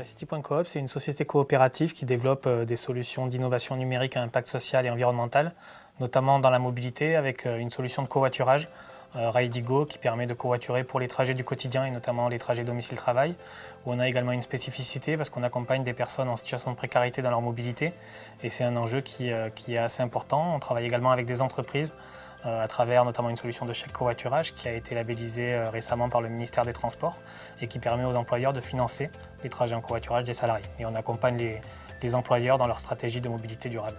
City.coop, c'est une société coopérative qui développe des solutions d'innovation numérique à impact social et environnemental, notamment dans la mobilité avec une solution de covoiturage, Raidigo, qui permet de covoiturer pour les trajets du quotidien et notamment les trajets domicile-travail, où on a également une spécificité parce qu'on accompagne des personnes en situation de précarité dans leur mobilité et c'est un enjeu qui est assez important. On travaille également avec des entreprises à travers notamment une solution de chèque covoiturage qui a été labellisée récemment par le ministère des Transports et qui permet aux employeurs de financer les trajets en covoiturage des salariés. Et on accompagne les employeurs dans leur stratégie de mobilité durable.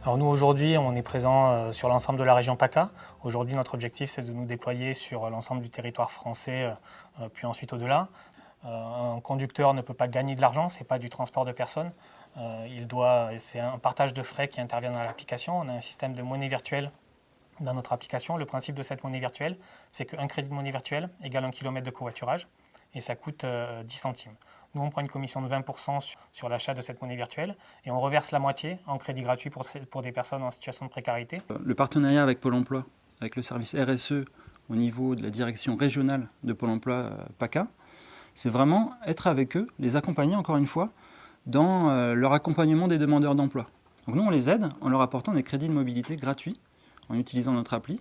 Alors nous aujourd'hui on est présent sur l'ensemble de la région PACA. Aujourd'hui notre objectif c'est de nous déployer sur l'ensemble du territoire français puis ensuite au-delà. Un conducteur ne peut pas gagner de l'argent, ce n'est pas du transport de personnes. C'est un partage de frais qui intervient dans l'application. On a un système de monnaie virtuelle dans notre application. Le principe de cette monnaie virtuelle, c'est qu'un crédit de monnaie virtuelle égale 1 km de covoiturage et ça coûte 10 centimes. Nous, on prend une commission de 20% sur l'achat de cette monnaie virtuelle et on reverse la moitié en crédit gratuit pour des personnes en situation de précarité. Le partenariat avec Pôle emploi, avec le service RSE au niveau de la direction régionale de Pôle emploi PACA, c'est vraiment être avec eux, les accompagner encore une fois dans leur accompagnement des demandeurs d'emploi. Donc nous, on les aide en leur apportant des crédits de mobilité gratuits en utilisant notre appli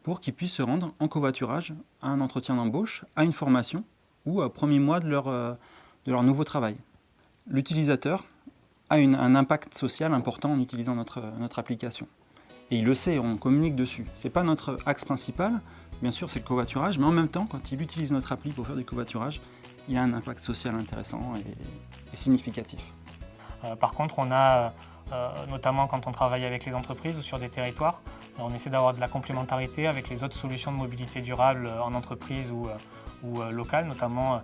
pour qu'ils puissent se rendre en covoiturage à un entretien d'embauche, à une formation ou au premier mois de leur nouveau travail. L'utilisateur a un impact social important en utilisant notre application. Et il le sait, on communique dessus. Ce n'est pas notre axe principal, bien sûr c'est le covoiturage, mais en même temps, quand il utilise notre appli pour faire du covoiturage, il a un impact social intéressant et significatif. Par contre, on a, notamment quand on travaille avec les entreprises ou sur des territoires, on essaie d'avoir de la complémentarité avec les autres solutions de mobilité durable en entreprise ou locale, notamment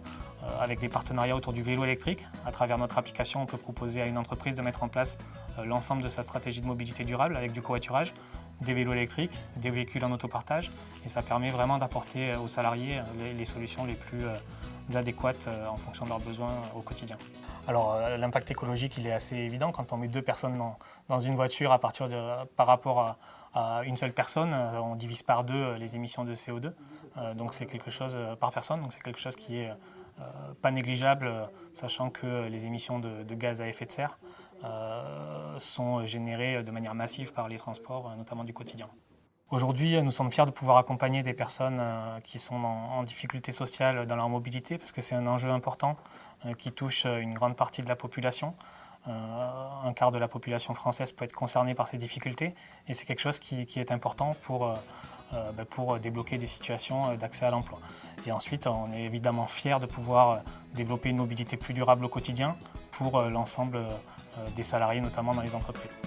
avec des partenariats autour du vélo électrique. À travers notre application, on peut proposer à une entreprise de mettre en place l'ensemble de sa stratégie de mobilité durable avec du covoiturage, des vélos électriques, des véhicules en autopartage. Et ça permet vraiment d'apporter aux salariés les solutions les plus adéquates en fonction de leurs besoins au quotidien. Alors l'impact écologique il est assez évident quand on met deux personnes dans une voiture par rapport à une seule personne, on divise par deux les émissions de CO2, donc c'est quelque chose par personne, donc c'est quelque chose qui est pas négligeable, sachant que les émissions de gaz à effet de serre sont générées de manière massive par les transports, notamment du quotidien. Aujourd'hui, nous sommes fiers de pouvoir accompagner des personnes qui sont en difficulté sociale dans leur mobilité parce que c'est un enjeu important qui touche une grande partie de la population. Un quart de la population française peut être concernée par ces difficultés et c'est quelque chose qui est important pour débloquer des situations d'accès à l'emploi. Et ensuite, on est évidemment fiers de pouvoir développer une mobilité plus durable au quotidien pour l'ensemble des salariés, notamment dans les entreprises.